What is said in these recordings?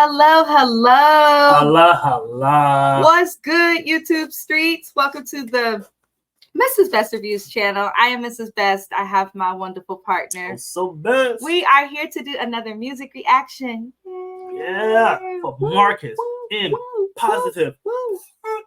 Hello, hello. Hello, hello. What's good, YouTube streets? Welcome to the Mrs. Best Reviews channel. I am Mrs. Best. I have my wonderful partner. So best. We are here to do another music reaction. Yeah, for Marcus in Positive.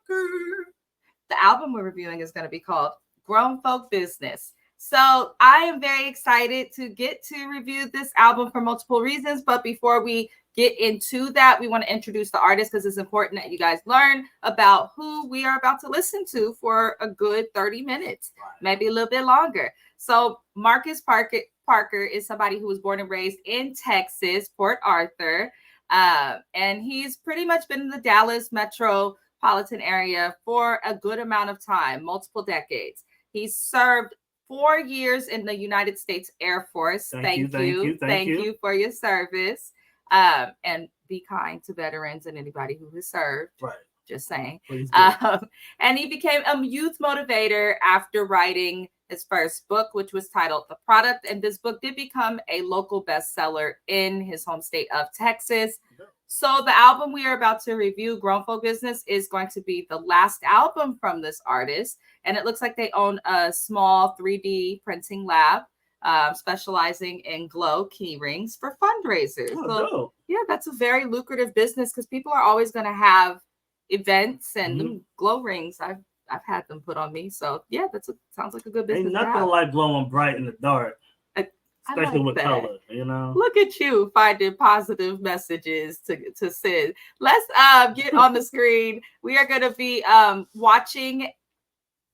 The album we're reviewing is going to be called Grown Folk Business. So I am very excited to get to review this album for multiple reasons. But before we get into that, we want to introduce the artist because it's important that you guys learn about who we are about to listen to for a good 30 minutes, maybe a little bit longer. So Marcus Parker is somebody who was born and raised in Texas, Port Arthur. And he's pretty much been in the Dallas metropolitan area for a good amount of time, multiple decades. He's served 4 years in the United States Air Force. Thank you for your service. And be kind to veterans and anybody who has served. Right. Just saying. And he became a youth motivator after writing his first book, which was titled The Product. And this book did become a local bestseller in his home state of Texas. So the album we are about to review, Grown Folk Business, is going to be the last album from this artist. And it looks like they own a small 3D printing lab, specializing in glow key rings for fundraisers. So, yeah, that's a very lucrative business because people are always going to have events and them glow rings. I've had them put on me. So, yeah, sounds like a good business. Ain't nothing like glowing bright in the dark. Especially like with that. color, you know. Look at you finding positive messages to send. Let's get on the screen. We are going to be watching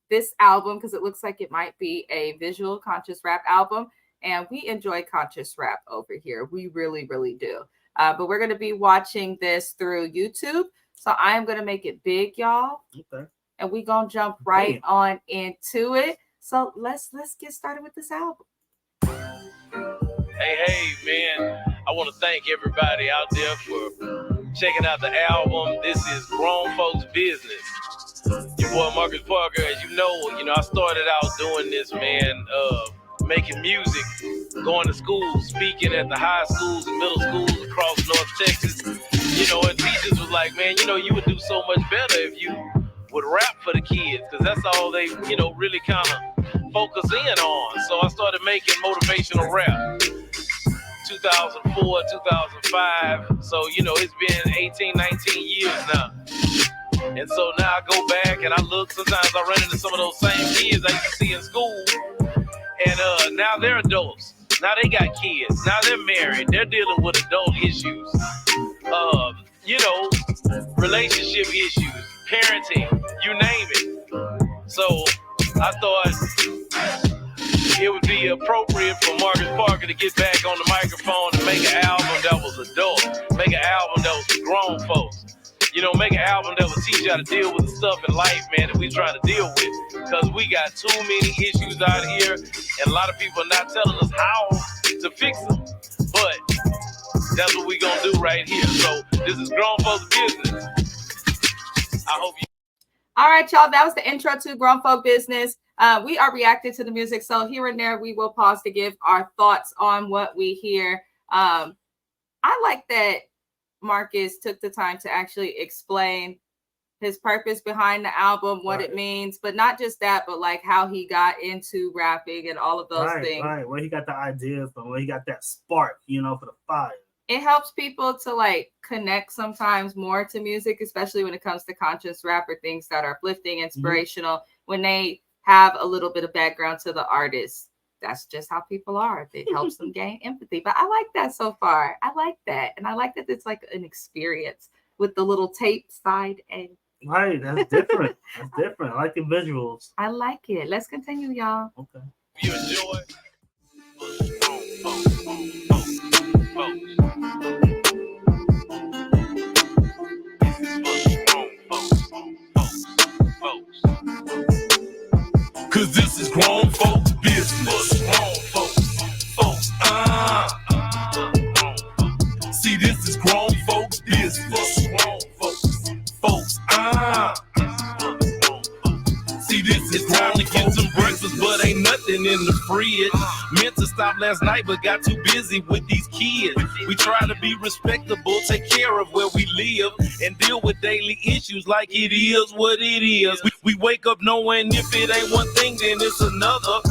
this album because it looks like it might be a visual conscious rap album. And we enjoy conscious rap over here. We really, really do. But we're going to be watching this through YouTube. So I am going to make it big, y'all. Okay. And we're going to jump right on into it. So let's get started with this album. Hey, man, I want to thank everybody out there for checking out the album. This is Grown Folks Business. Your boy Marcus Parker, as you know, I started out doing this, man, making music, going to school, speaking at the high schools and middle schools across North Texas. And teachers was like, man, you would do so much better if you would rap for the kids, because that's all they, really kind of focus in on. So I started making motivational rap. 2004, 2005. So, it's been 18, 19 years now. And so now I go back and I look. Sometimes I run into some of those same kids I used to see in school. And now they're adults. Now they got kids. Now they're married. They're dealing with adult issues. Relationship issues, parenting, you name it. So I thought it would be appropriate for Marcus Parker to get back on the microphone and make an album that was adult, make an album that was for grown folks. Make an album that will teach you how to deal with the stuff in life, man, that we trying to deal with. Because we got too many issues out here, and a lot of people are not telling us how to fix them. But that's what we gonna do right here. So this is Grown Folks Business. I hope you. All right, y'all. That was the intro to Grown Folk Business. We are reacting to the music, so here and there we will pause to give our thoughts on what we hear. I like that Marcus took the time to actually explain his purpose behind the album, what it means, but not just that, but like how he got into rapping and all of those things. Right, where he got the ideas from, where he got that spark, for the fire. It helps people to like connect sometimes more to music, especially when it comes to conscious rap or things that are uplifting, inspirational, when they have a little bit of background to the artist. That's just how people are. It helps them gain empathy. But I like that so far. I like that. And I like that it's like an experience with the little tape side A. Right, that's different. That's different. I like the visuals. I like it. Let's continue, y'all. Okay. You enjoy. Cause this is grown folks business. See, this is grown folks business. See, this is time to get some breakfast, but ain't nothing in the fridge. Meant to stop last night, but got too busy with these kids. We try to be respectable, take care of where we live, and deal with daily issues like it is what it is. We wake up knowing if it ain't one thing, then it's another.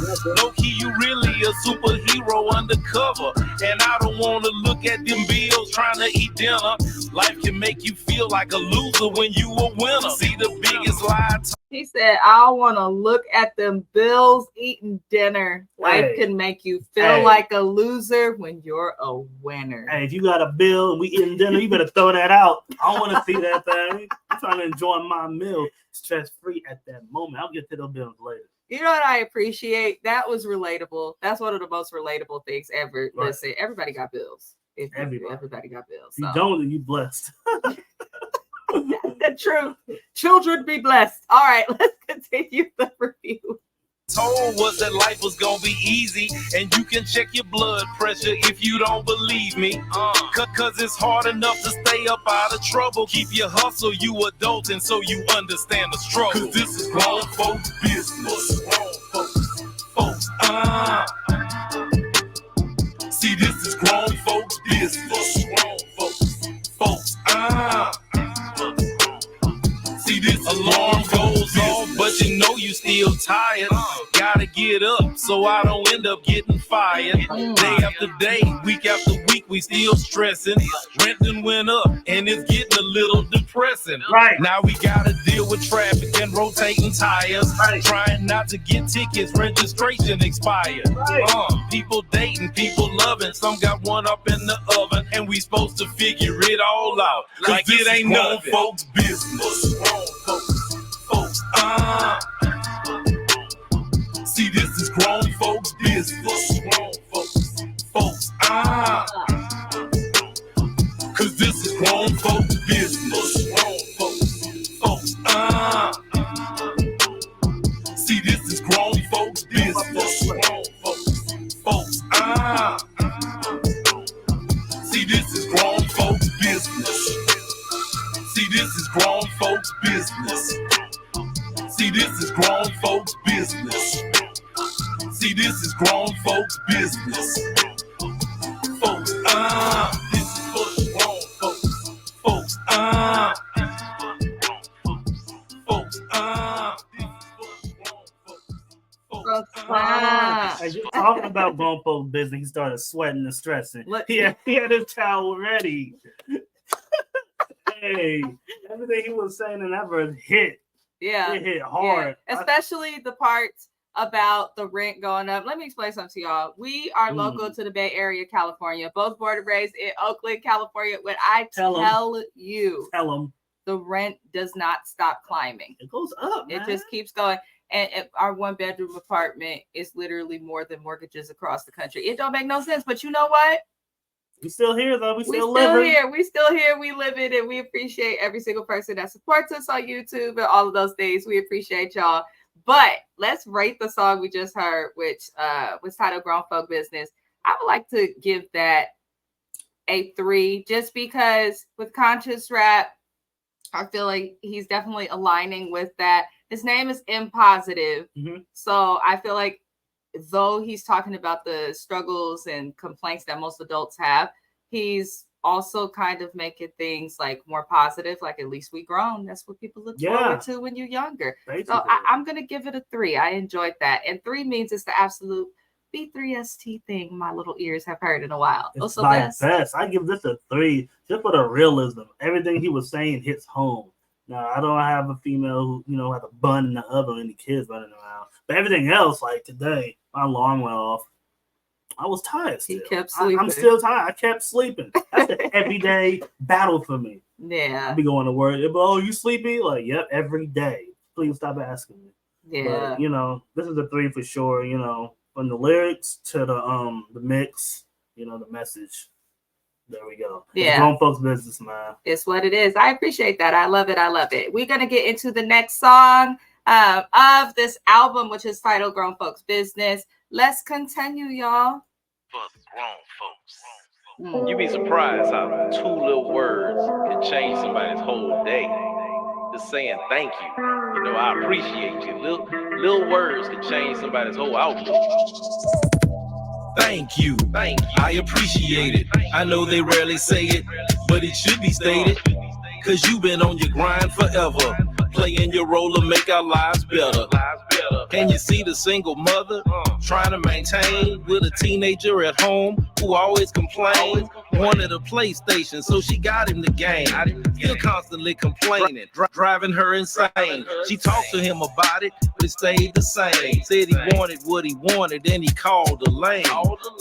Low key, you really a superhero undercover. And I don't want to look at them bills trying to eat dinner. Life can make you feel like a loser when you a winner. See the biggest lie. He said, I don't want to look at them bills eating dinner. Life can make you feel like a loser when you're a winner. Hey, if you got a bill and we eating dinner, you better throw that out. I don't want to see that thing. I'm trying to enjoy my meal stress-free at that moment. I'll get to those bills later. You know what I appreciate? That was relatable. That's one of the most relatable things ever. Right. Listen, everybody got bills. Everybody got bills. So. You don't, you blessed. The truth. Children be blessed. All right, let's continue the review. Told us that life was gonna be easy, and you can check your blood pressure if you don't believe me. Cause it's hard enough to stay up out of trouble. Keep your hustle, you adulting, so you understand the struggle. Cause this is grown folks' business. Grown folks. See, this is grown folks' business. Grown folks. See, this alarm goes off, but you know you still tired. Gotta get up so I don't end up getting fired. Day after day, week after week, we still stressing. Rent done went up and it's getting a little depressing. Right. Now we gotta deal with traffic and rotating tires. Trying not to get tickets, registration expired. People dating, people loving. Some got one up in the oven, and we supposed to figure it all out. Like it ain't no folks' business. Folks. See, this is grown folks' business. Grown folks. Cause this is grown folks' business. Grown folks. See, this is grown folks' business. Grown folks. See, this is grown folks' business. See, this is grown folks' business. See, this is grown folks' business. See, this is grown folks' business. Folks, this is for grown folks. Folks, As you're talking about grown folks' business, he started sweating and stressing. He had his towel ready. Hey, everything he was saying in that verse hit. Yeah. It hit hard. Yeah. Especially the parts about the rent going up. Let me explain something to y'all. We are local to the Bay Area, California. Both born and raised in Oakland, California. When I tell you, the rent does not stop climbing. It goes up, man. It just keeps going. And our one-bedroom apartment is literally more than mortgages across the country. It don't make no sense. But you know what? We still here, though. We still here. We still here. We live it, and we appreciate every single person that supports us on YouTube and all of those things. We appreciate y'all. But let's rate the song we just heard, which was titled Grown Folk Business. I would like to give that a 3, just because with conscious rap, I feel like he's definitely aligning with that. His name is M Positive. So I feel like though he's talking about the struggles and complaints that most adults have, he's also kind of making things like more positive, like at least we grown. That's what people look forward to when you're younger. Basically. So I'm going to give it a 3. I enjoyed that. And 3 means it's the absolute B3ST thing my little ears have heard in a while. It's my best. I give this a 3 just for the realism. Everything he was saying hits home. Now, I don't have a female who, has a bun in the oven and the kids running around. But everything else, like today, my alarm went off. I was tired still. He kept sleeping. I'm still tired. I kept sleeping. That's an everyday battle for me. Yeah. I be going to work. Oh, you sleepy? Like, yep, every day. Please stop asking me. Yeah. But, this is a 3 for sure, from the lyrics to the mix, the message. There we go. Yeah. It's grown folks' business, man. It's what it is. I appreciate that. I love it. We're going to get into the next song of this album, which is titled Grown Folks Business. Let's continue, y'all. For grown folks. You'd be surprised how 2 little words can change somebody's whole day. Just saying thank you. I appreciate you. Little words can change somebody's whole outlook. Thank you. I appreciate it. I know they rarely say it, but it should be stated. Cause you've been on your grind forever, playing your role to make our lives better. Can you see the single mother trying to maintain with a teenager at home who always complained? Wanted a PlayStation, so she got him the game. Still constantly complaining, driving her insane. She talked to him about it, but it stayed the same. Said he wanted what he wanted, and he called her lame.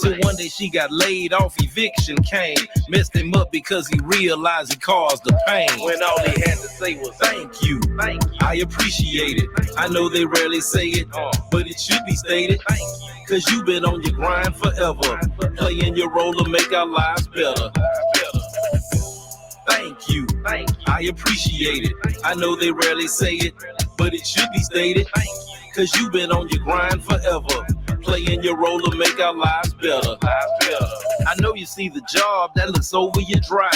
Till one day she got laid off, eviction came. Messed him up because he realized he caused the pain. When all he had to say was thank you. I appreciate it. I know they rarely say it, but it should be stated. Cause you've been on your grind forever, playing your role to make our lives better. Thank you. I appreciate it. I know they rarely say it, but it should be stated. Cause you've been on your grind forever, playing your role to make our lives better. I know you see the job that looks over your drive,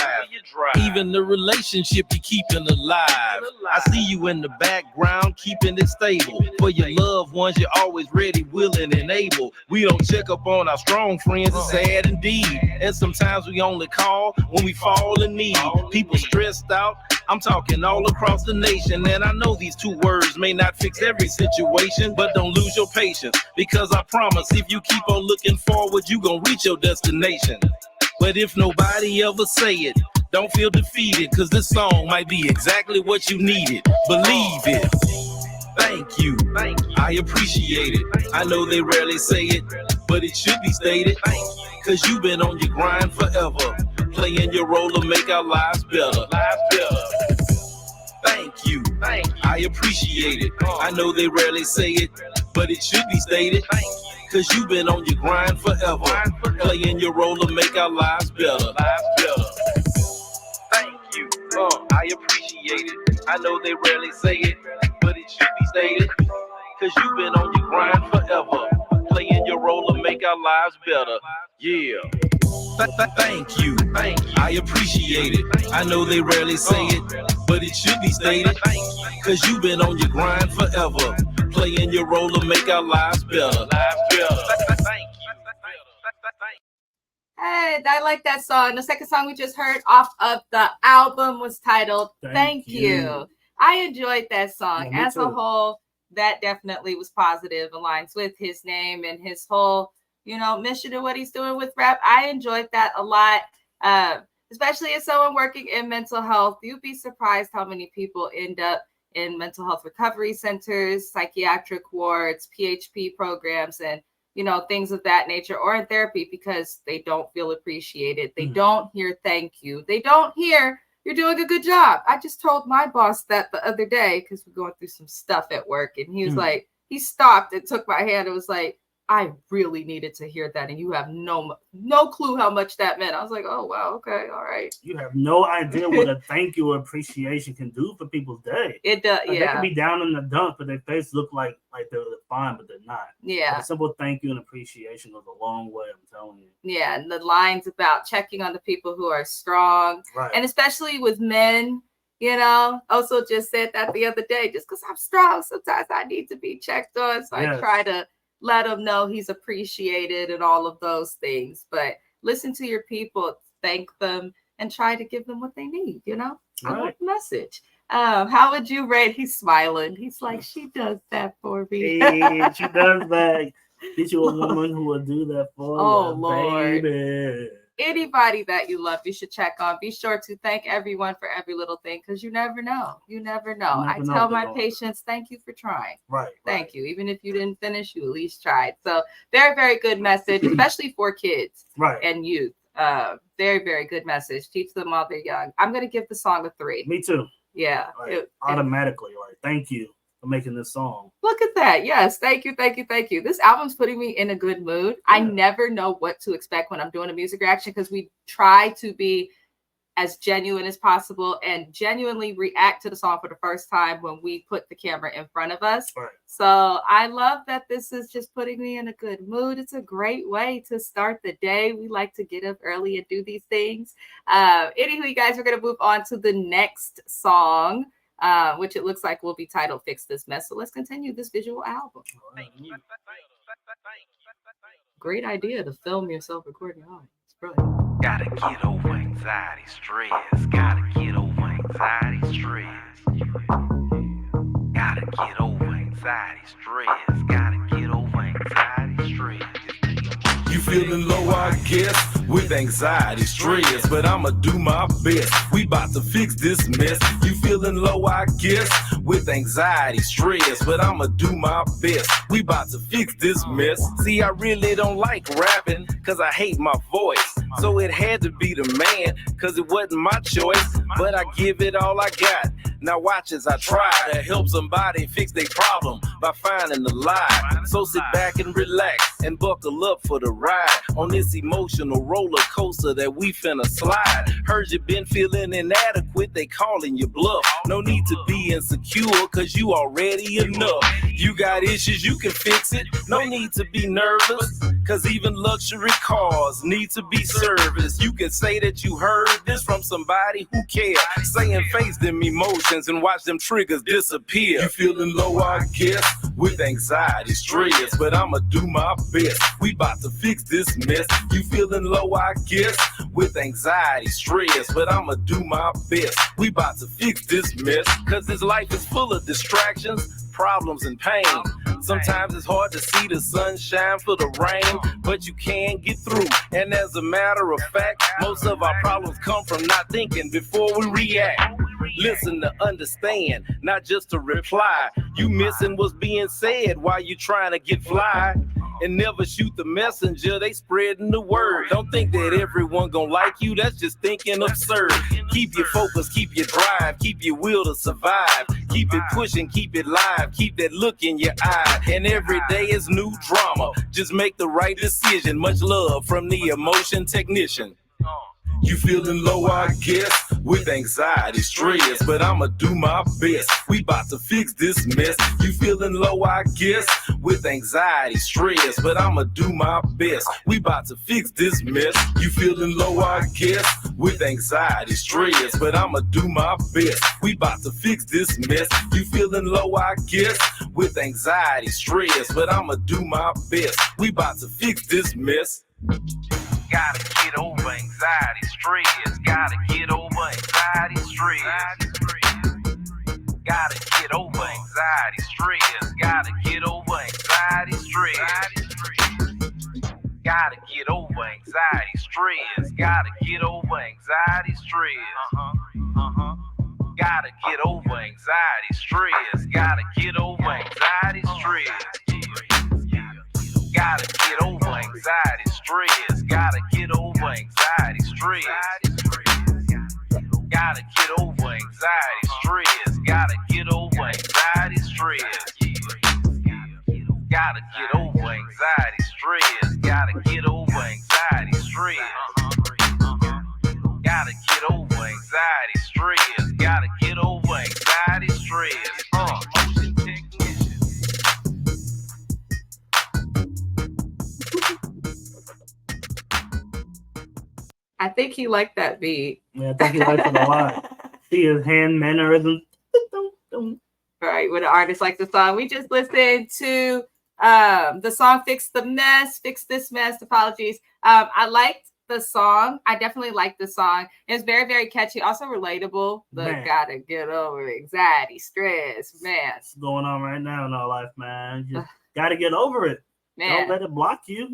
even the relationship you're keeping alive. I see you in the background, keeping it stable. For your loved ones, you're always ready, willing, and able. We don't check up on our strong friends, it's sad indeed. And sometimes we only call when we fall in need. People stressed out, I'm talking all across the nation. And I know these 2 words may not fix every situation, but don't lose your patience, because I promise if you keep on looking forward, you gon' reach your destination. But if nobody ever say it, don't feel defeated, cause this song might be exactly what you needed. Believe it. Thank you. I appreciate it. I know they rarely say it, but it should be stated. Cause you've been on your grind forever, playing your role to make our lives better. Thank you. I appreciate it. I know they rarely say it, but it should be stated. Cause you've been on your grind forever, playing your role to make our lives better. Thank you. I appreciate it. I know they rarely say it, but it should be stated. Cause you've been on your grind forever, playing your role to make our lives better. Yeah. Thank you. I appreciate it. I know they rarely say it, but it should be stated. Cause you've been on your grind forever, playing your role to make our lives better. Hey, I like that song. The second song we just heard off of the album was titled Thank You. I enjoyed that song. Yeah, as a whole, that definitely was positive, aligns with his name and his whole, mission to what he's doing with rap. I enjoyed that a lot, especially as someone working in mental health. You'd be surprised how many people end up in mental health recovery centers, psychiatric wards, PHP programs, and things of that nature, or in therapy, because they don't feel appreciated. They don't hear thank you. They don't hear you're doing a good job. I just told my boss that the other day because we're going through some stuff at work, and he was like, he stopped and took my hand and was like, I really needed to hear that, and you have no clue how much that meant. I was like, oh wow, okay, all right. You have no idea what a thank you or appreciation can do for people's day. It does, They can be down in the dump, but their face look like they're fine, but they're not. Yeah. A simple thank you and appreciation goes a long way, I'm telling you. Yeah, and the lines about checking on the people who are strong, right. And especially with men, also just said that the other day, just because I'm strong, sometimes I need to be checked on. So I try to let him know he's appreciated and all of those things. But listen to your people, thank them, and try to give them what they need, I love the message. How would you rate? He's smiling. He's like, she does that for me. Hey, she does that. Get you a woman who will do that for you, Lord. baby. Anybody that you love, you should check on. Be sure to thank everyone for every little thing, because you never know. You never know. I tell my patients, thank you for trying. Right. Thank you. Even if you didn't finish, you at least tried. So very, very good message, especially for kids and youth. Very, very good message. Teach them while they're young. I'm going to give the song a 3. Me too. Yeah. Automatically. Thank you for making this song. Look at that. Yes. Thank you. Thank you. Thank you. This album's putting me in a good mood. Yeah. I never know what to expect when I'm doing a music reaction, because we try to be as genuine as possible and genuinely react to the song for the first time when we put the camera in front of us. Right. So I love that this is just putting me in a good mood. It's a great way to start the day. We like to get up early and do these things. Anywho, you guys, we're going to move on to the next song, which it looks like will be titled Fix This Mess. So let's continue this visual album. great idea to film yourself recording your own. It's brilliant. Gotta get over anxiety, stress. Gotta get over anxiety, stress. Gotta get over anxiety, stress. Gotta get over anxiety, stress. You feeling low, I guess, with anxiety, stress, but I'ma do my best. We bout to fix this mess. You feeling low, I guess, with anxiety, stress, but I'ma do my best. We bout to fix this mess. See, I really don't like rapping, cause I hate my voice. So it had to be the man, cause it wasn't my choice. But I give it all I got. Now watch as I try to help somebody fix their problem by finding the lie. So sit back and relax and buckle up for the ride on this emotional roller coaster that we finna slide. Heard you been feeling inadequate, they calling you bluff. No need to be insecure, cause you already enough. You got issues, you can fix it. No need to be nervous, cause even luxury cars need to be serviced. You can say that you heard this from somebody who cares. Saying face them emotions and watch them triggers disappear. You feeling low, I guess, with anxiety, stress, but I'ma do my best. We bout to fix this mess. You feeling low, I guess, with anxiety, stress, but I'ma do my best. We bout to fix this mess, cause this life is full of distractions, problems and pain. Sometimes it's hard to see the sunshine for the rain, but you can get through. And as a matter of fact, most of our problems come from not thinking before we react. Listen to understand, not just to reply. You missing what's being said while you trying to get fly. And never shoot the messenger, they spreading the word. Don't think that everyone gon' like you, that's just thinking absurd. Keep your focus, keep your drive, keep your will to survive. Keep it pushing, keep it live, keep that look in your eye. And every day is new drama, just make the right decision. Much love from the emotion technician. You feeling low, I guess, with anxiety, stress, but I'ma do my best. We bout to fix this mess. You feeling low, I guess, with anxiety, stress, but I'ma do my best. We bout to fix this mess. You feeling low, I guess, with anxiety, stress, but I'ma do my best. We bout to fix this mess. You feeling low, I guess, with anxiety, stress, but I'ma do my best. We bout to fix this mess. Gotta get over anxiety, stress. Gotta get over anxiety, stress. Gotta get over anxiety, stress. Gotta get over anxiety, stress. Gotta get over anxiety, stress. Gotta get over anxiety, stress. Gotta get over anxiety, stress. Gotta get over anxiety, stress. Gotta get over anxiety, stress. Gotta get over anxiety, stress. Gotta get over anxiety, stress. Gotta get over anxiety, stress. Gotta get over anxiety, stress. Gotta get over anxiety, stress. Gotta get over anxiety, stress. Gotta get over anxiety, stress. Motion technician. I think he liked that beat. Yeah, I think he likes it a lot. See his hand mannerisms. Right, when an artist likes the song. We just listened to the song Fix the Mess, Fix This Mess, apologies. I liked the song. I definitely liked the song. It's very, very catchy, also relatable. But gotta get over anxiety, stress, man. What's going on right now in our life, man? Just gotta get over it. Man. Don't let it block you,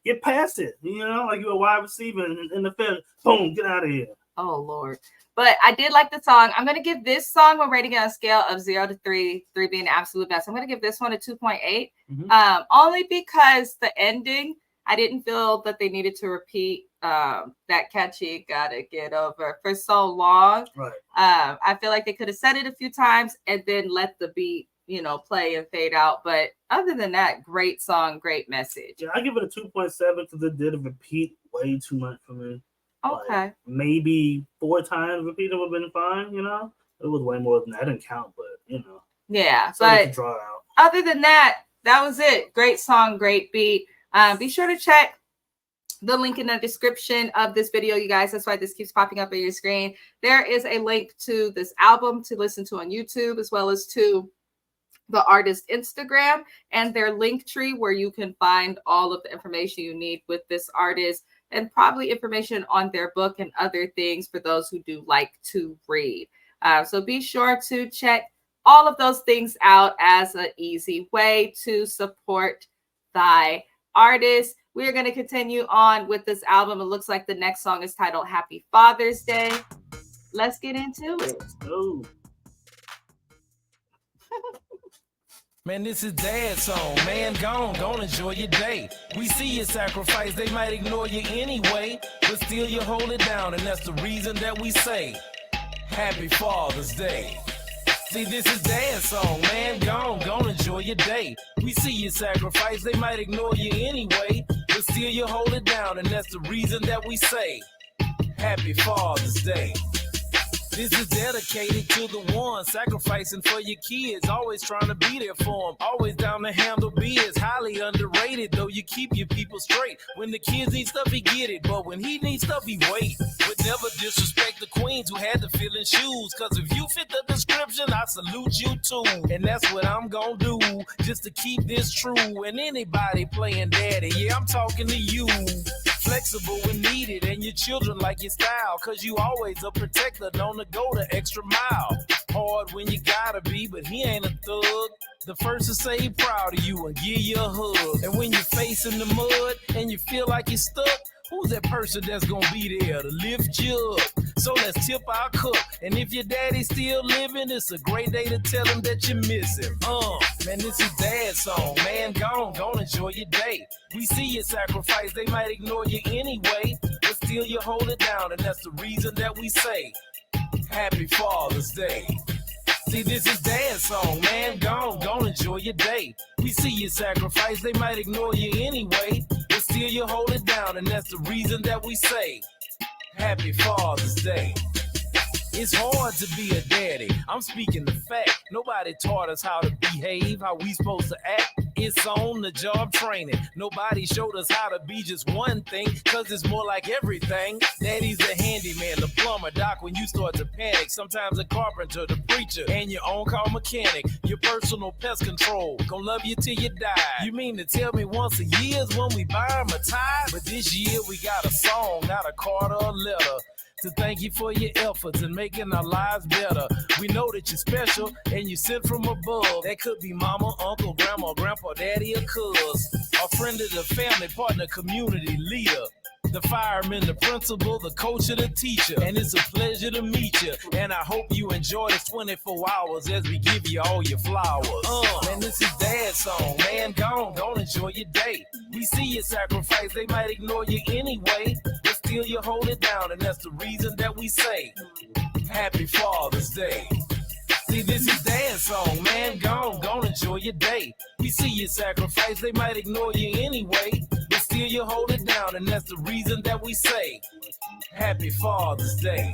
get past it, like you're a wide receiver in the field. Boom, get out of here. Oh, Lord. But I did like the song. I'm going to give this song, we're rating it on a scale of 0 to 3, 3 being the absolute best. I'm going to give this one a 2.8, only because the ending, I didn't feel that they needed to repeat that catchy gotta get over for so long. Right. I feel like they could have said it a few times and then let the beat play and fade out. But other than that, great song, great message. Yeah, I give it a 2.7 because it did repeat way too much for me. Okay. Like maybe 4 times repeat would have been fine, It was way more than that. I didn't count, but, Yeah, so but draw out. Other than that, that was it. Great song, great beat. Be sure to check the link in the description of this video, you guys. That's why this keeps popping up on your screen. There is a link to this album to listen to on YouTube, as well as to the artist Instagram and their Linktree, where you can find all of the information you need with this artist and probably information on their book and other things for those who do like to read. So be sure to check all of those things out as an easy way to support thy artist. We're going to continue on with this album. It looks like the next song is titled Happy Father's Day. Let's get into it. Oh. Man, this is Dad's song. Man, gone enjoy your day. We see you sacrifice, they might ignore you anyway, but still you hold it down, and that's the reason that we say Happy Father's Day. See, this is Dad's song. Man, gone enjoy your day. We see you sacrifice, they might ignore you anyway, but still you hold it down, and that's the reason that we say Happy Father's Day. This is dedicated to the one sacrificing for your kids, always trying to be there for them, always down to handle biz. Highly underrated, though you keep your people straight. When the kids need stuff, he get it, but when he needs stuff, he wait. Would never disrespect the queens who had to fill in shoes, cause if you fit the description, I salute you too. And that's what I'm gonna do, just to keep this true. And anybody playing daddy, yeah, I'm talking to you. Flexible when needed, and your children like your style, cause you always a protector, known to go the extra mile. Hard when you gotta be, but he ain't a thug. The first to say he proud of you and give you a hug. And when you're facing the mud and you feel like you're stuck, who's that person that's gonna be there to lift you up? So let's tip our cup. And if your daddy's still living, it's a great day to tell him that you miss him. Man, this is Dad's song. Man, gone enjoy your day. We see you sacrifice, they might ignore you anyway, but still you hold it down, and that's the reason that we say Happy Father's Day. See, this is Dad's song. Man, gone enjoy your day. We see you sacrifice, they might ignore you anyway, but still you hold it down, and that's the reason that we say Happy Father's Day. It's hard to be a daddy, I'm speaking the fact. Nobody taught us how to behave, how we supposed to act. It's on the job training. Nobody showed us how to be just one thing, cause it's more like everything. Daddy's the handyman, the plumber, doc when you start to panic. Sometimes a carpenter, the preacher, and your on-call mechanic. Your personal pest control, gon' love you till you die. You mean to tell me once a year's when we buy him a tie? But this year we got a song, not a card or a letter, to thank you for your efforts in making our lives better. We know that you're special and you sent from above. That could be mama, uncle, grandma, grandpa, daddy, or cuz. A friend of the family, partner, community leader. The fireman, the principal, the coach, or the teacher. And it's a pleasure to meet you. And I hope you enjoy this 24 hours as we give you all your flowers. Man, this is Dad's song. Man, gone enjoy your day. We see you sacrifice, they might ignore you anyway, but still you hold it down, and that's the reason that we say Happy Father's Day. See, this is Dad's song. Man, gone enjoy your day. We see you sacrifice, they might ignore you anyway, but still you hold it down, and that's the reason that we say Happy Father's Day.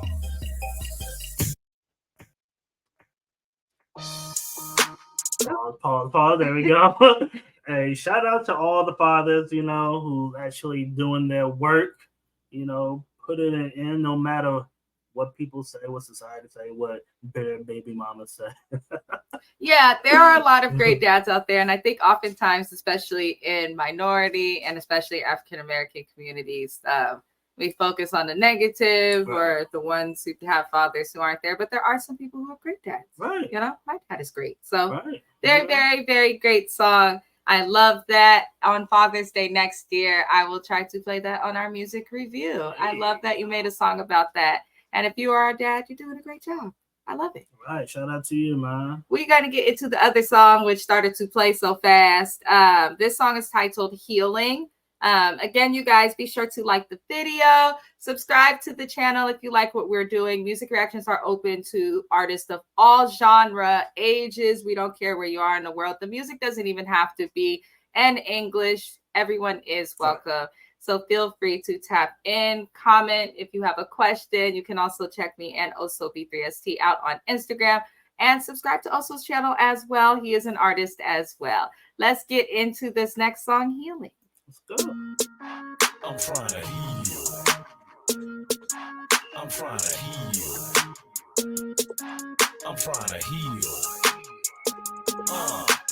Pause. There we go. Hey, shout out to all the fathers, who actually doing their work, putting it in no matter what people say, what society say, what bitter baby mama say. Yeah, there are a lot of great dads out there. And I think oftentimes, especially in minority and especially African-American communities, we focus on the negative or the ones who have fathers who aren't there. But there are some people who are great dads. Right. My dad is great. So right. Very, very, very great song. I love that. On Father's Day next year, I will try to play that on our music review. I love that you made a song about that. And if you are a dad, you're doing a great job. I love it. Right. Shout out to you, man. We got to get into the other song, which started to play so fast. This song is titled Healing. Again, you guys, be sure to like the video, subscribe to the channel if you like what we're doing. Music reactions are open to artists of all genre, ages. We don't care where you are in the world. The music doesn't even have to be in English. Everyone is welcome. So feel free to tap in, comment if you have a question. You can also check me and Oso B3ST out on Instagram, and subscribe to Oso's channel as well. He is an artist as well. Let's get into this next song, Healing. Let's go. I'm trying to heal. I'm trying to heal. I'm trying to heal.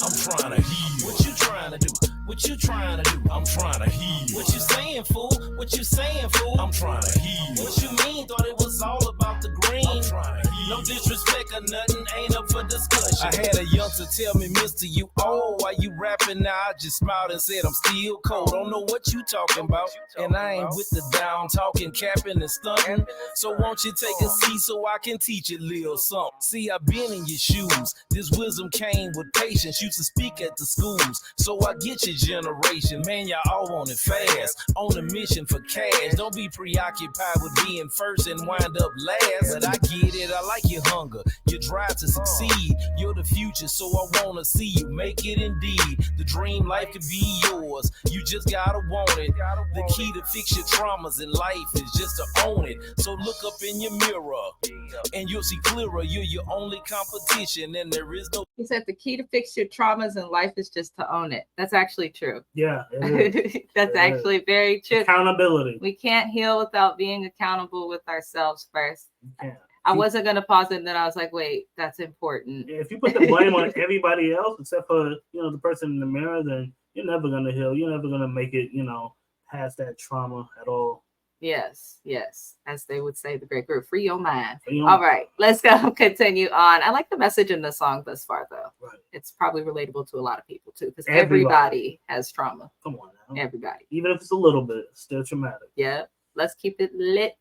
I'm trying to heal. What you trying to do? What you trying to do? I'm trying to heal. What you saying, fool? What you saying, fool? I'm trying to heal. What you mean? Thought it was all about the green. I'm trying to heal. No disrespect or nothing, ain't up for discussion. I had a youngster tell me, mister, you old. Why you rapping now? I just smiled and said, I'm still cold. Don't know what you talking about. And I ain't with the down talking, capping and stunting. So won't you take a seat so I can teach you a little something? See, I've been in your shoes. This wisdom came with patience. Used to speak at the schools. So I get your generation. Man, y'all all want it fast. On a mission for cash. Don't be preoccupied with being first and wind up last. But I get it. I like your hunger. Your drive to succeed. You're the future, so I want to see you make it indeed. The dream life could be yours. You just gotta want it. The key to fix your traumas in life is just to own it. So look up in your mirror and you'll see clearer. You're your only competition and there is no. He said the key to fix your traumas in life is just to own it. That's actually true. Yeah, it is. That's actually very true. Accountability. We can't heal without being accountable with ourselves first. Yeah. I wasn't going to pause it, and then I was like, wait, that's important. If you put the blame on everybody else except for, the person in the mirror, then you're never going to heal. You're never going to make it, past that trauma at all. Yes. As they would say, the great group, free your mind. All right, let's go continue on. I like the message in the song thus far, though. Right. It's probably relatable to a lot of people, too, because everybody has trauma. Come on now. Everybody. Even if it's a little bit, it's still traumatic. Yeah. Let's keep it lit.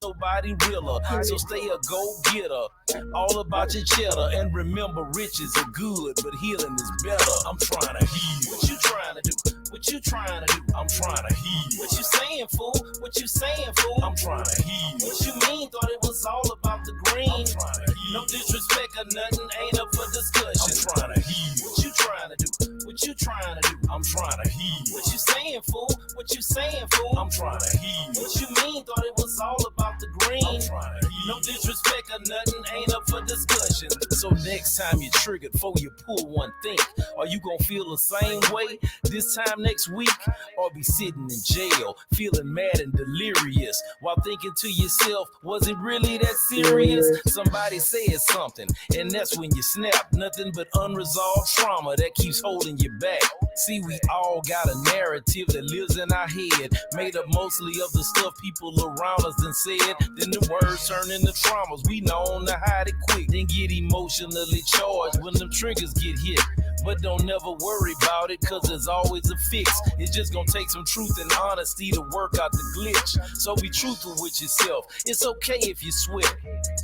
Nobody realer, so stay a go-getter. All about your cheddar, and remember riches are good, but healing is better. I'm trying to heal. What you trying to do? What you trying to do? I'm trying to heal. What you saying, fool? What you saying, fool? I'm trying to heal. What you mean? Thought it was all about the green. I'm trying to heal. No disrespect or nothing, ain't up for discussion. I'm trying to heal. What you trying to do? What you trying to do? I'm trying to heal. What you saying, fool? What you saying, fool? I'm trying to heal. What you mean? Thought it was all about the green. I'm trying to heal. No disrespect or nothing, ain't up for discussion. So next time you're triggered, before you pull one, think, are you gonna feel the same way this time next week? Or be sitting in jail, feeling mad and delirious, while thinking to yourself, was it really that serious? Somebody said something, and that's when you snap. Nothing but unresolved trauma that keeps holding you back. See, we all got a narrative that lives in our head, made up mostly of the stuff people around us done said. Then the words turn into traumas. We known to hide it quick, then get emotionally charged when them triggers get hit. But don't never worry about it, cause there's always a fix. It's just gonna take some truth and honesty to work out the glitch. So be truthful with yourself. It's okay if you sweat.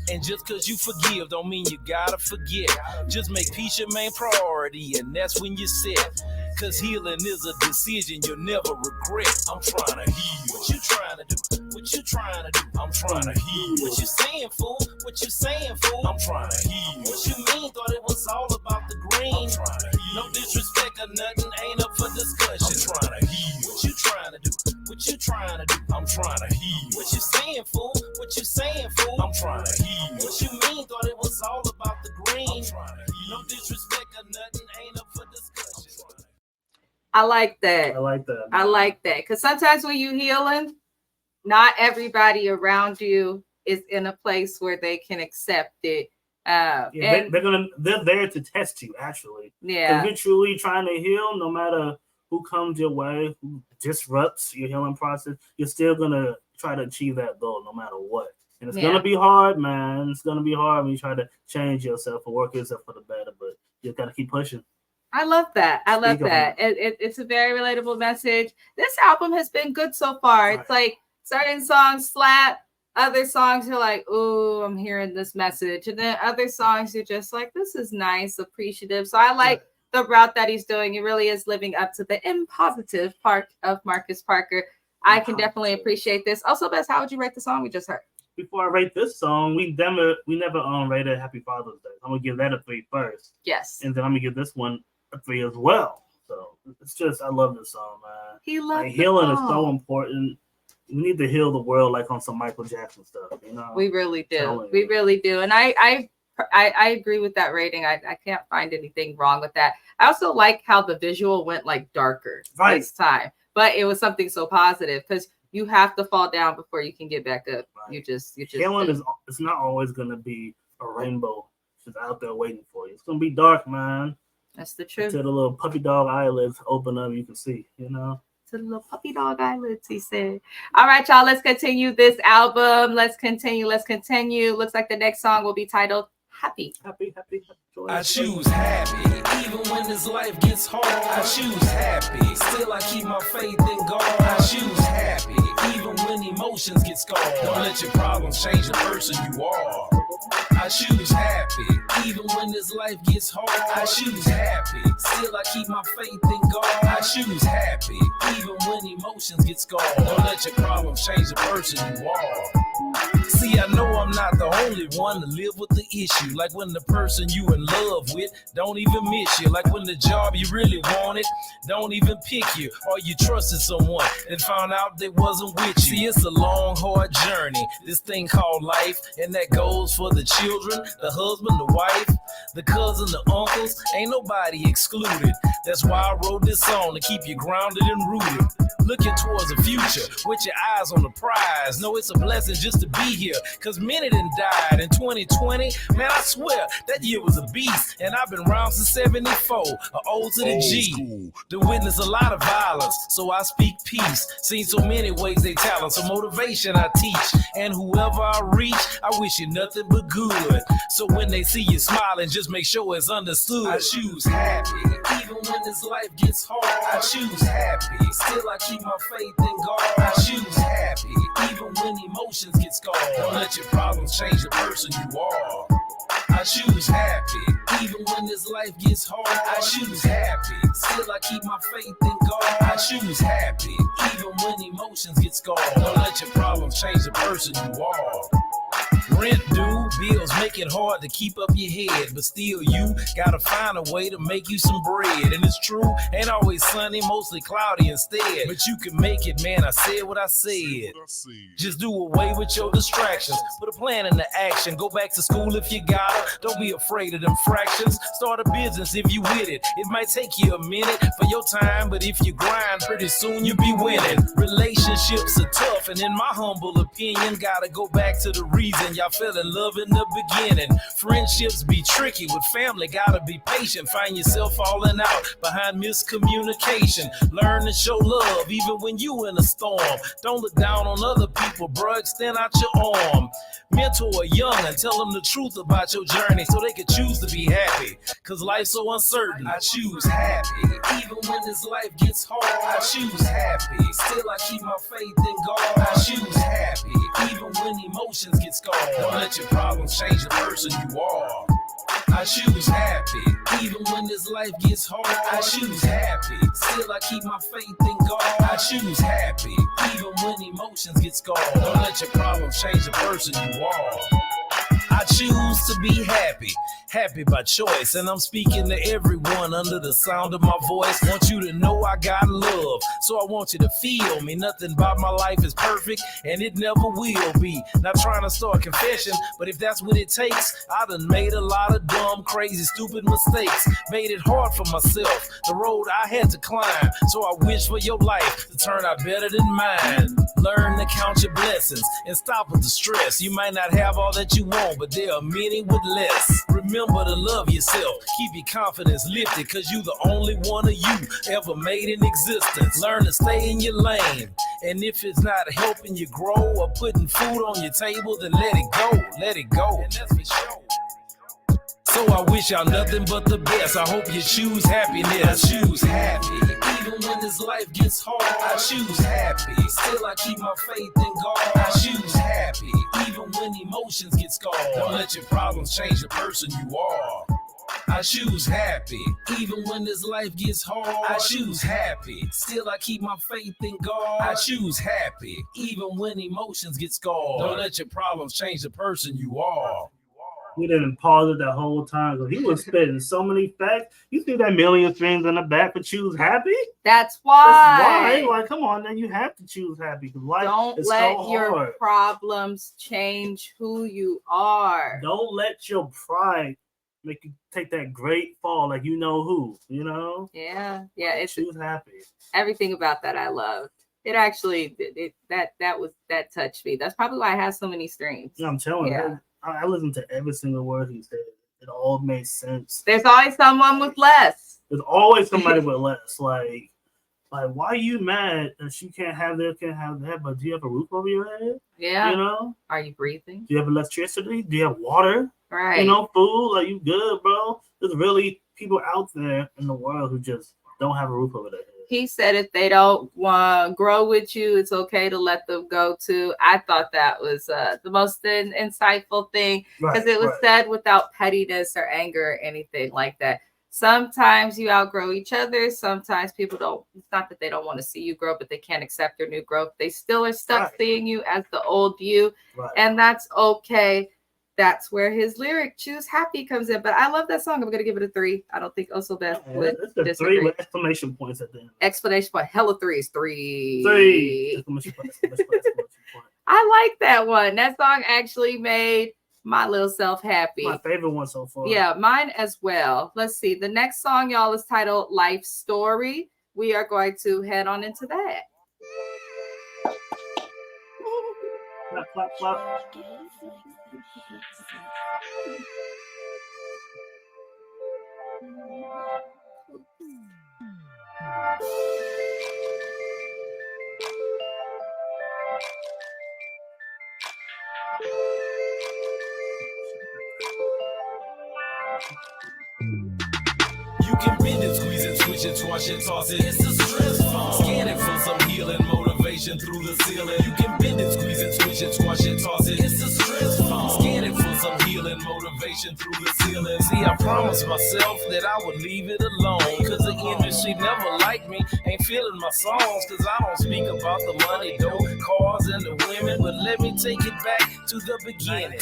And just cause you forgive don't mean you gotta forget. Just make peace your main priority, and that's when you're set. Cause healing is a decision you'll never regret. I'm trying to heal. What you trying to do? What you trying to do? I'm trying to heal. What you saying, fool? What you saying, fool? I'm trying to heal. What you mean? Thought it was all about the green. I'm trying to heal. No disrespect or nothing, ain't up for discussion. I'm trying to heal. What you trying to do? What you trying to do? I'm trying to heal. What you saying, fool? What you saying, fool? I'm trying to heal. What you mean? Thought it was all about the green. I'm trying to heal. No disrespect or nothing, ain't up for discussion. I like that. I like that. I like that. Because sometimes when you healing, not everybody around you is in a place where they can accept it. They're there to test you, actually. Yeah. If you're truly trying to heal, no matter who comes your way, who disrupts your healing process, you're still gonna try to achieve that goal no matter what. And it's gonna be hard, man. It's gonna be hard when you try to change yourself or work yourself for the better, but you gotta keep pushing. I love that. I love that. It's a very relatable message. This album has been good so far. It's like certain songs slap, other songs you're like, ooh, I'm hearing this message. And then other songs you're just like, this is nice, appreciative. So I like the route that he's doing. He really is living up to the positive part of Marcus Parker. I can definitely appreciate this. Also, Bess, how would you rate the song we just heard? Before I rate this song, we never rated Happy Father's Day. I'm gonna give that a 3 first. Yes. And then I'm gonna give this one a 3 as well. So it's just, I love this song, man. He loves healing is so important. We need to heal the world like on some Michael Jackson stuff, you know. We really do. We really do. And I agree with that rating. I can't find anything wrong with that. I also like how the visual went like darker this time, but it was something so positive because you have to fall down before you can get back up. Right. You just healing is, it's not always gonna be a rainbow just out there waiting for you. It's gonna be dark, man. That's the truth. Until the little puppy dog eyelids open up, you can see, you know. To the little puppy dog eyelids, he said. All right, y'all, let's continue this album. Let's continue. Looks like the next song will be titled Happy. Happy. I choose happy, even when this life gets hard. I choose happy, still I keep my faith in God. I choose happy, even when emotions get scarred. Don't let your problems change the person you are. I choose happy, even when this life gets hard. I choose happy, still I keep my faith in God. I choose happy, even when emotions get scarred. Don't let your problems change the person you are. See, I know I'm not the only one to live with the issue. Like when the person you in love with don't even miss you. Like when the job you really wanted don't even pick you. Or you trusted someone and found out they wasn't with you. See, it's a long, hard journey, this thing called life. And that goes for the children, the husband, the wife, the cousin, the uncles. Ain't nobody excluded. That's why I wrote this song, to keep you grounded and rooted. Looking towards the future with your eyes on the prize. Know it's a blessing just to be here, cause many done died in 2020. Man, I swear that year was a beast. And I've been around since 74, a O to the G. To witness a lot of violence, so I speak peace. Seen so many ways they talent, so motivation I teach. And whoever I reach, I wish you nothing but good. So when they see you smiling, just make sure it's understood. I choose happy, even when this life gets hard. I choose happy, still I keep my faith in God. I choose happy, even when emotions get scarred. Don't let your problems change the person you are. I choose happy, even when this life gets hard. I choose happy, still I keep my faith in God. I choose happy, even when emotions get scarred. Don't let your problems change the person you are. Rent due, bills make it hard to keep up your head, but still you gotta find a way to make you some bread. And it's true, ain't always sunny, mostly cloudy instead, but you can make it, man. I said what I said. Just do away with your distractions, put a plan into action. Go back to school if you gotta, don't be afraid of them fractions. Start a business if you with it. It might take you a minute for your time, but if you grind, pretty soon you'll be winning. Relationships are tough, and in my humble opinion, gotta go back to the reason y'all fell in love in the beginning. Friendships be tricky, with family gotta be patient. Find yourself falling out behind miscommunication. Learn to show love even when you in a storm. Don't look down on other people, bro. Extend out your arm. Mentor a young and tell them the truth about your journey, so they can choose to be happy, cause life's so uncertain. I choose happy, even when this life gets hard. I choose happy, still I keep my faith in God. I choose happy, even when emotions get scarred. Don't let your problems change the person you are. I choose happy, even when this life gets hard. I choose happy, still I keep my faith in God. I choose happy, even when emotions get scarred. Don't let your problems change the person you are. I choose to be happy, happy by choice, and I'm speaking to everyone under the sound of my voice. Want you to know I got love, so I want you to feel me. Nothing about my life is perfect, and it never will be. Not trying to start confession, but if that's what it takes, I done made a lot of dumb, crazy, stupid mistakes. Made it hard for myself, the road I had to climb. So I wish for your life to turn out better than mine. Learn to count your blessings and stop with the stress. You might not have all that you want, but there are many with less. Remember to love yourself, keep your confidence lifted, cause you the only one of you ever made in existence. Learn to stay in your lane, and if it's not helping you grow or putting food on your table, then let it go, and that's for sure. So I wish y'all nothing but the best. I hope you choose happiness. I choose happy, even when this life gets hard. I choose happy, still I keep my faith in God. I choose happy, even when emotions get scarred. Don't let your problems change the person you are. I choose happy, even when this life gets hard. I choose happy, still I keep my faith in God. I choose happy, even when emotions get scarred. Don't let your problems change the person you are. We didn't pause it that whole time because he was spitting so many facts. You see that million strings in the back for choose happy? That's why. That's why. Like, come on, then you have to choose happy because life Don't is let so your hard. problems change who you are. Don't let your pride make you take that great fall like you know who, you know? Yeah. It's choose happy. everything about that I loved. It actually that touched me. That's probably why I have so many streams. Yeah, I'm telling you. I listened to every single word he said. it all made sense. There's always someone with less. There's always somebody with less. Like, why are you mad that you can't have this, can't have that, but do you have a roof over your head? Yeah. You know? Are you breathing? Do you have electricity? Do you have water? Right. You know, food? Like, you good, bro? There's really people out there in the world who just don't have a roof over their head. He said if they don't want to grow with you, it's okay to let them go too. I thought that was the most insightful thing because it was said without pettiness or anger or anything like that. Sometimes you outgrow each other. Sometimes people don't. It's not that they don't want to see you grow, but they can't accept your new growth. They still are stuck seeing you as the old you, and that's okay. That's where his lyric "Choose Happy" comes in. But I love that song. I'm gonna give it a 3. I don't think Oso Beth would disagree. 3 with exclamation points at the end. Explanation point. Hella 3s. 3. 3. Exclamation point. I like that one. That song actually made my little self happy. My favorite one so far. Yeah, mine as well. Let's see. The next song, y'all, is titled "Life Story." We are going to head on into that. Clap, clap, clap. You can bend and squeeze and switch and squash and toss it. It's a stress phone. Scan it for some healing motivation through the ceiling. You can bend and squeeze and switch and squash and toss it. It's a stress phone. Scan it for some healing motivation through the ceiling. See, I promised myself that I would leave it alone. Cause the industry never liked me. Ain't feeling my songs. Cause I don't speak about the money, dough, cars, and the women. But let me take it back to the beginning.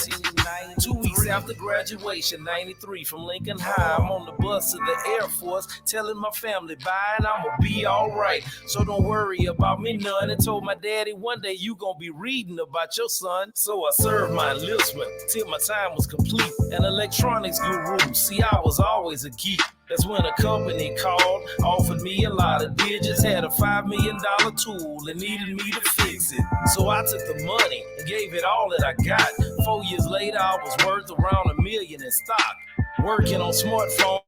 2 weeks after graduation, 93 from Lincoln High. I'm on the bus to the Air Force, telling my family bye and I'ma be alright. So don't worry about me none. And told my daddy one day you gonna be reading about your son. So I served my enlistment till my time was complete. An electronics guru, see I was always a geek. That's when a company called, offered me a lot of digits, had a $5 million tool and needed me to fix it. So I took the money and gave it all that I got. 4 years later, I was worth around $1 million in stock. Working on smartphones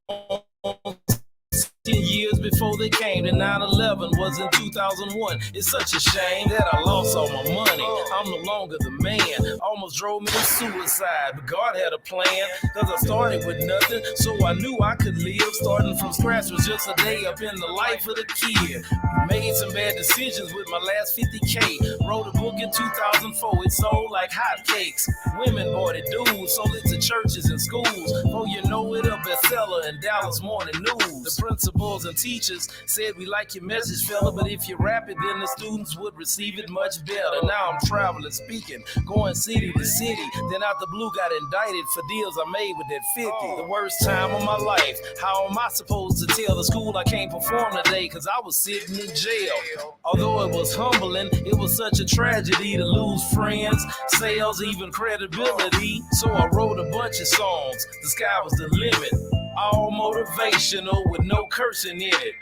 10 years before they came, and 9/11 was in 2001. It's such a shame that I lost all my money. I'm no longer the man. Almost drove me to suicide, but God had a plan. Cause I started with nothing, so I knew I could live. Starting from scratch was just a day up in the life of the kid. Made some bad decisions with my last 50K. Wrote a book in 2004, it sold like hotcakes. Women bought it, dudes sold it to churches and schools. Oh, you know it, a bestseller in Dallas Morning News. The principals and teachers said we like your message, fella, but if you rap it, then the students would receive it much better. Now I'm traveling, speaking, going city to city. Then out the blue got indicted for deals I made with that 50. The worst time of my life. How am I supposed to tell the school I can't perform today? Cause I was sitting in jail. Although it was humbling, it was such a tragedy to lose friends, sales, even credibility. So I wrote a bunch of songs. The sky was the limit. All motivational with no cursing in it.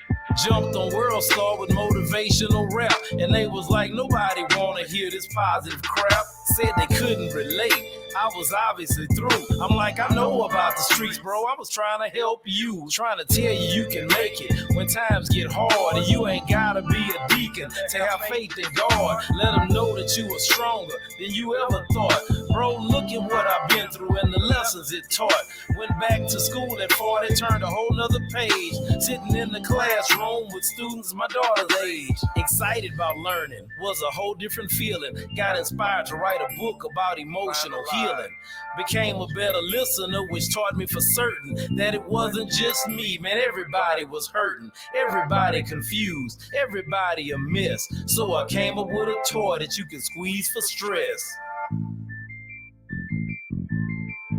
Jumped on World Star with motivational rap, and they was like, nobody wanna hear this positive crap. Said they couldn't relate. I was obviously through. I'm like, I know about the streets, bro. I was trying to help you, trying to tell you can make it when times get hard, and you ain't gotta be a deacon to have faith in God. Let them know that you are stronger than you ever thought. Bro, look at what I've been through and the lessons it taught. Went back to school at 40, turned a whole nother page. Sitting in the classroom with students my daughter's age. Excited about learning was a whole different feeling. Got inspired to write a book about emotional healing. Became a better listener, which taught me for certain that it wasn't just me, man. Everybody was hurting, everybody confused, everybody a mess. So I came up with a toy that you can squeeze for stress.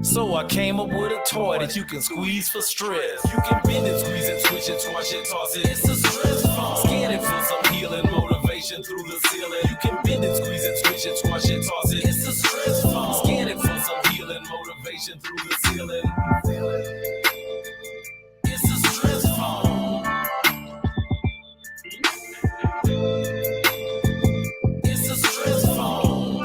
So I came up with a toy that you can squeeze for stress. You can bend it, squeeze it, switch it, squash it, toss it. It's a stress phone. Scan it for some healing motivation through the ceiling. You can bend it, squeeze it, switch it, squash it, toss it. It's a stress phone. Scan it for some healing motivation through the ceiling. It's a stress phone. It's a stress phone.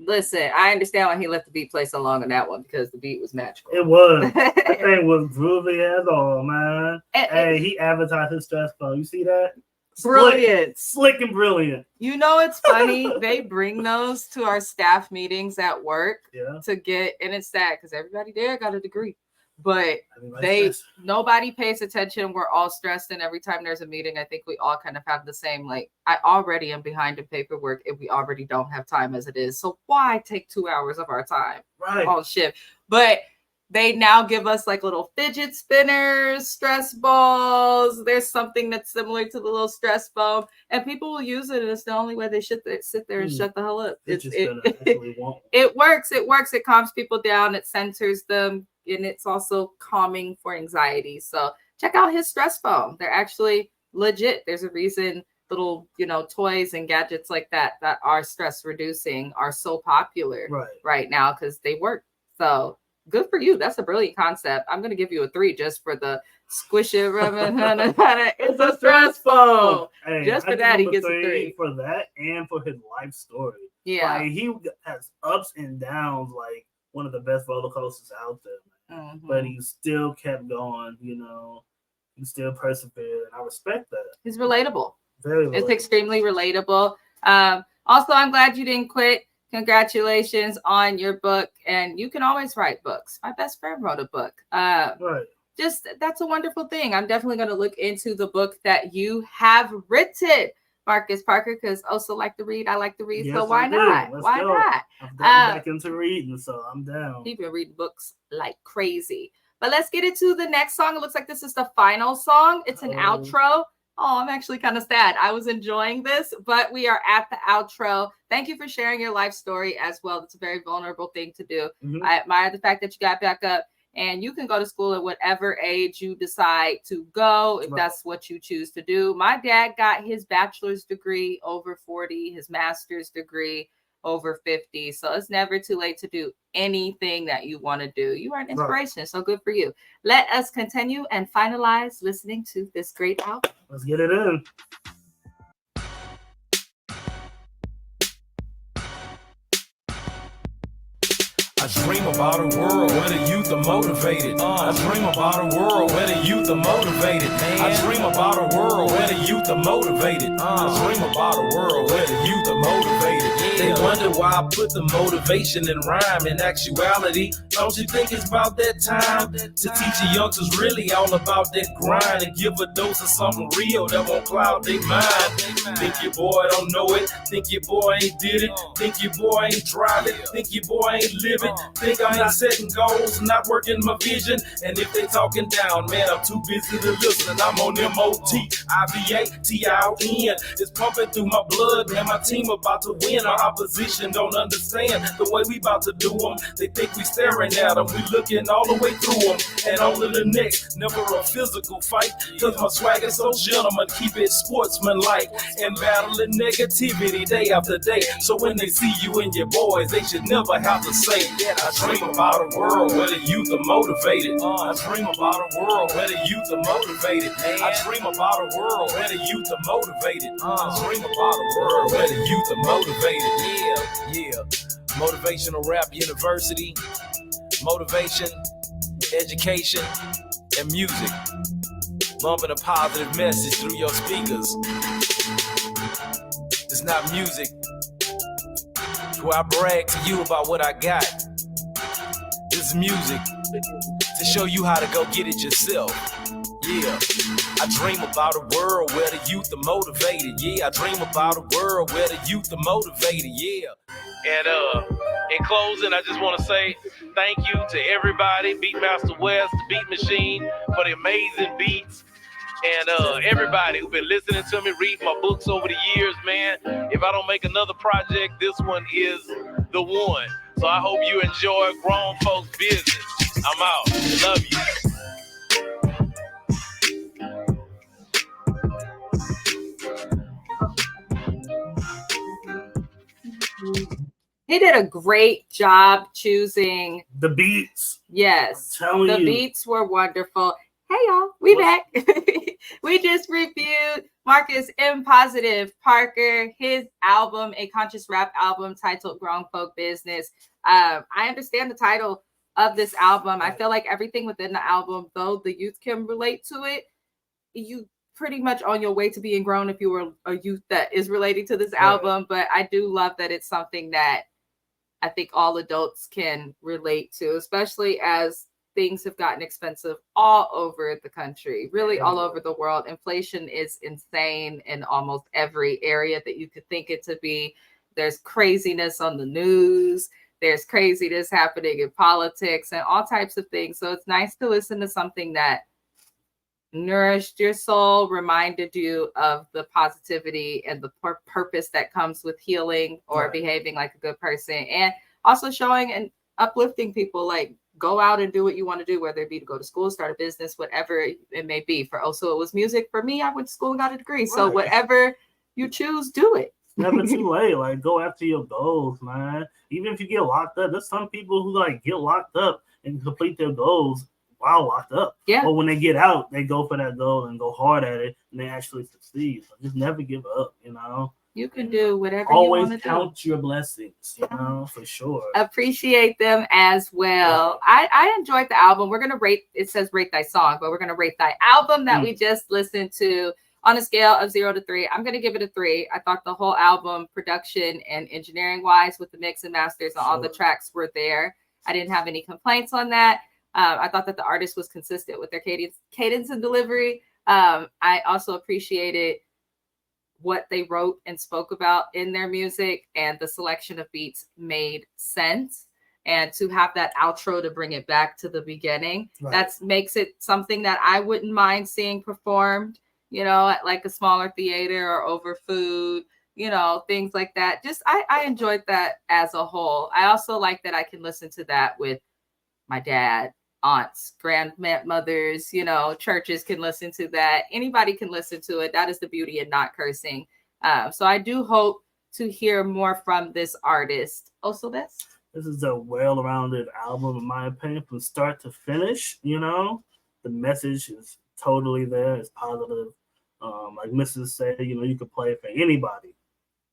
Listen, I understand why he let the beat play so long on that one because the beat was magical. It was. That thing was groovy as all, man. Hey, he advertised his stress phone. You see that? Brilliant. Slick and brilliant. You know, it's funny. They bring those to our staff meetings at work to get, and it's sad because everybody there got a degree. But nobody pays attention. We're all stressed, and every time there's a meeting, I think we all kind of have the same, like, I already am behind in paperwork and we already don't have time as it is. So why take 2 hours of our time on shift? But they now give us like little fidget spinners, stress balls. There's something that's similar to the little stress ball, and people will use it. And it's the only way they should sit there and shut the hell up. It works. It works. It calms people down. It centers them. And it's also calming for anxiety. So check out his stress foam. They're actually legit. There's a reason little, toys and gadgets like that are stress reducing are so popular right now because they work. So good for you. That's a brilliant concept. I'm going to give you a 3 just for the squish it. It's a stress foam. Hey, just for that, he gets a 3. For that and for his life story. Yeah. Like, he has ups and downs, like one of the best roller coasters out there. But he still kept going, he still persevered, and I respect that. He's relatable. Very relatable. It's extremely relatable. Also, I'm glad you didn't quit. Congratulations on your book, and you can always write books. My best friend wrote a book. Just that's a wonderful thing. I'm definitely going to look into the book that you have written, Marcus Parker, because I also like to read. I like to read, so why not? Why not? I've gotten back into reading, so I'm down. He's been reading books like crazy. But let's get into the next song. It looks like this is the final song. It's an outro. Oh, I'm actually kind of sad. I was enjoying this, but we are at the outro. Thank you for sharing your life story as well. It's a very vulnerable thing to do. I admire the fact that you got back up. And you can go to school at whatever age you decide to go, if that's what you choose to do. My dad got his bachelor's degree over 40, his master's degree over 50. So it's never too late to do anything that you want to do. You are an inspiration. So good for you. Let us continue and finalize listening to this great album. Let's get it in. I dream about a world where the youth are motivated. I dream about a world where the youth are motivated. I dream about a world where the youth are motivated. I dream about a world where the youth are motivated. They wonder why I put the motivation in rhyme. In actuality, don't you think it's about that time to teach the youngsters really all about that grind and give a dose of something real that won't cloud their mind? Think your boy don't know it. Think your boy ain't did it. Think your boy ain't drive it. Think your boy ain't live it. Think I'm not setting goals, not working my vision. And if they talking down, man, I'm too busy to listen. I'm on MOTIVATION. It's pumping through my blood, man. My team about to win. Our opposition don't understand the way we about to do them. They think we staring at them. We looking all the way through them. And on to the next, never a physical fight. Cause my swag is so gentleman, keep it sportsman-like. And battling negativity day after day. So when they see you and your boys, they should never have to say, I dream about a world where the youth are motivated. I dream about a world where the youth are motivated. I dream about a world where the youth are motivated. I dream about a world where the youth are motivated. Yeah. Motivational Rap University. Motivation, education, and music. Bumping a positive message through your speakers. It's not music where I brag to you about what I got. It's music to show you how to go get it yourself. Yeah, I dream about a world where the youth are motivated. Yeah, I dream about a world where the youth are motivated. Yeah. And in closing, I just want to say thank you to everybody, Beatmaster West, the Beat Machine, for the amazing beats. And everybody who's been listening to me, read my books over the years, man. If I don't make another project, this one is the one. So I hope you enjoy Grown Folks Business. I'm out. Love you. He did a great job choosing the beats. Yes, the beats were wonderful. Hey y'all, we back. We just reviewed Marcus M. Positive Parker, his album, a conscious rap album titled Grown Folk Business. I understand the title of this album. I feel like everything within the album, though the youth can relate to it, you pretty much on your way to being grown if you were a youth that is relating to this album. But I do love that it's something that I think all adults can relate to, especially as things have gotten expensive all over the country, really all over the world. Inflation is insane in almost every area that you could think it to be. There's craziness on the news. There's craziness happening in politics and all types of things. So it's nice to listen to something that nourished your soul, reminded you of the positivity and the purpose that comes with healing or behaving like a good person, and also showing and uplifting people, like go out and do what you want to do, whether it be to go to school, start a business, whatever it may be. For also it was music. For me, I went to school and got a degree. So whatever you choose, do it. It's never too late. Like, go after your goals, man. Even if you get locked up, there's some people who like get locked up and complete their goals while locked up. Yeah. But when they get out, they go for that goal and go hard at it, and they actually succeed. So just never give up, you know. You can do whatever always you want to count your blessings, you know, for sure. Appreciate them as well. I enjoyed the album. We're gonna rate. It says rate thy song, but we're gonna rate thy album that we just listened to on a scale of 0 to 3. I'm gonna give it a 3. I thought the whole album, production and engineering wise, with the mix and masters and all the tracks were there. I didn't have any complaints on that. I thought that the artist was consistent with their cadence and delivery. I also appreciated what they wrote and spoke about in their music, and the selection of beats made sense. And to have that outro to bring it back to the beginning, that makes it something that I wouldn't mind seeing performed, you know, at like a smaller theater or over food, you know, things like that. Just I enjoyed that as a whole. I also like that I can listen to that with my dad, aunts, grandmothers, you know, churches can listen to that. Anybody can listen to it. That is the beauty in not cursing. So I do hope to hear more from this artist. Also, this is a well-rounded album, in my opinion, from start to finish. You know, the message is totally there. It's positive. Like Mrs. said, you know, you could play it for anybody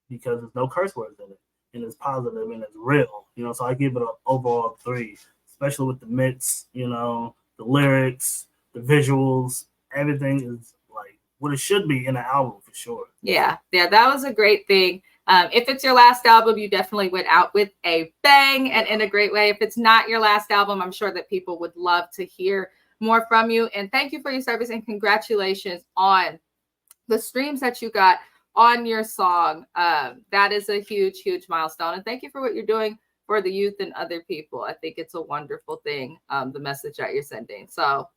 because there's no curse words in it, and it's positive and it's real. You know, so I give it an overall 3. Especially with the mix, you know, the lyrics, the visuals, everything is like what it should be in an album for sure. Yeah, that was a great thing. If it's your last album, you definitely went out with a bang and in a great way. If it's not your last album, I'm sure that people would love to hear more from you. And thank you for your service and congratulations on the streams that you got on your song. That is a huge, huge milestone. And thank you for what you're doing for the youth and other people. I think it's a wonderful thing, the message that you're sending. So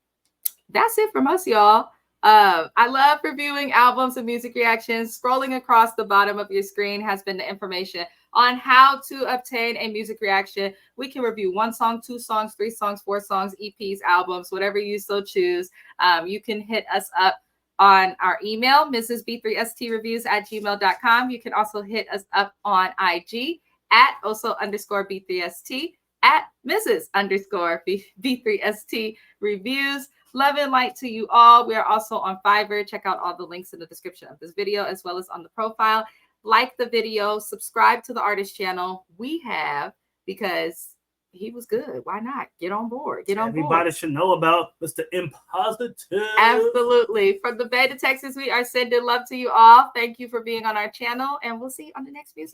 that's it from us, y'all. I love reviewing albums and music reactions. Scrolling across the bottom of your screen has been the information on how to obtain a music reaction. We can review 1 song, 2 songs, 3 songs, 4 songs, EPs, albums, whatever you so choose. You can hit us up on our email, mrsb3streviews@gmail.com. You can also hit us up on IG at also_B3ST, at Mrs._B3ST reviews. Love and light to you all. We are also on Fiverr. Check out all the links in the description of this video, as well as on the profile. Like the video, subscribe to the artist channel. We have, because he was good. Why not? Get on board. Everybody should know about Mr. Impositive. Absolutely. From the Bay to Texas, we are sending love to you all. Thank you for being on our channel, and we'll see you on the next music.